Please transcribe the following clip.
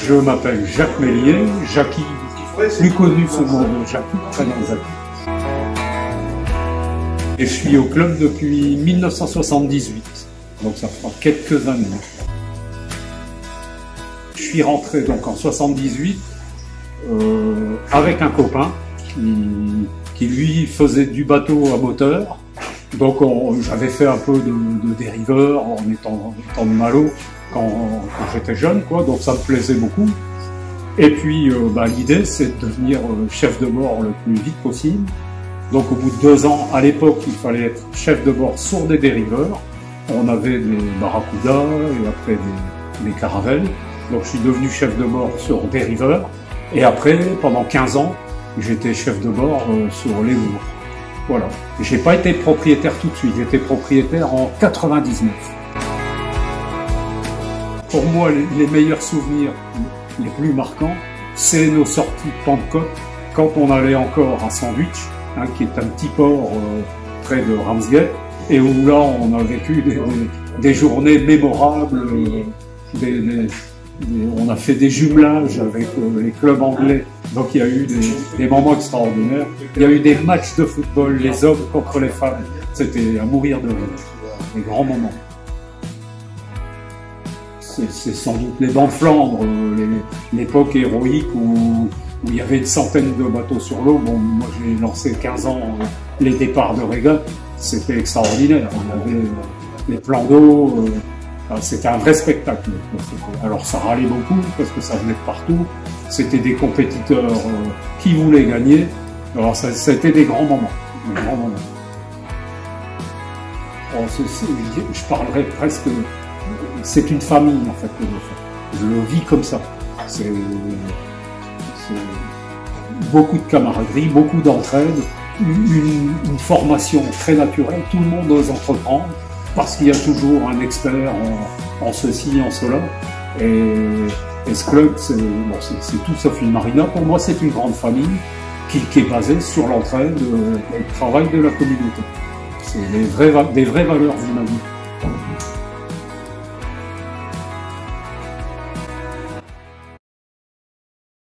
Je m'appelle Jacques Mélier, Jackie, plus connu sous le nom de Jackie, prénom Jackie. Et je suis au club depuis 1978, donc ça fera quelques années. Je suis rentré donc en 78 avec un copain qui lui faisait du bateau à moteur. Donc j'avais fait un peu de dériveur en étant de malo quand j'étais jeune, quoi, donc ça me plaisait beaucoup. Et puis l'idée c'est de devenir chef de bord le plus vite possible. Donc au bout de 2 ans, à l'époque il fallait être chef de bord sur des dériveurs. On avait des barracudas et après des caravelles. Donc je suis devenu chef de bord sur dériveurs. Et après, pendant 15 ans, j'étais chef de bord sur les lourds. Voilà. J'ai pas été propriétaire tout de suite, j'étais propriétaire en 99. Pour moi, les meilleurs souvenirs, les plus marquants, c'est nos sorties de Pentecôte, quand on allait encore à Sandwich, qui est un petit port près de Ramsgate, et où là, on a vécu des journées mémorables, on a fait des jumelages avec les clubs anglais, donc il y a eu des moments extraordinaires. Il y a eu des matchs de football, les hommes contre les femmes, c'était à mourir de rire, des grands moments. C'est sans doute les Bancs de Flandre, l'époque héroïque où il y avait une centaine de bateaux sur l'eau. Bon, moi j'ai lancé 15 ans les départs de régate, c'était extraordinaire. On avait les plans d'eau. C'était un vrai spectacle. Alors ça râlait beaucoup parce que ça venait de partout. C'était des compétiteurs qui voulaient gagner. Alors c'était des grands moments. Des grands moments. Alors, je parlerais presque... C'est une famille en fait. Je le vis comme ça. C'est beaucoup de camaraderie, beaucoup d'entraide, une formation très naturelle. Tout le monde ose entreprendre. Parce qu'il y a toujours un expert en ceci, en cela. Et ce club, c'est tout sauf une marina. Pour moi, c'est une grande famille qui est basée sur l'entraide et le travail de la communauté. C'est des vraies valeurs humaines.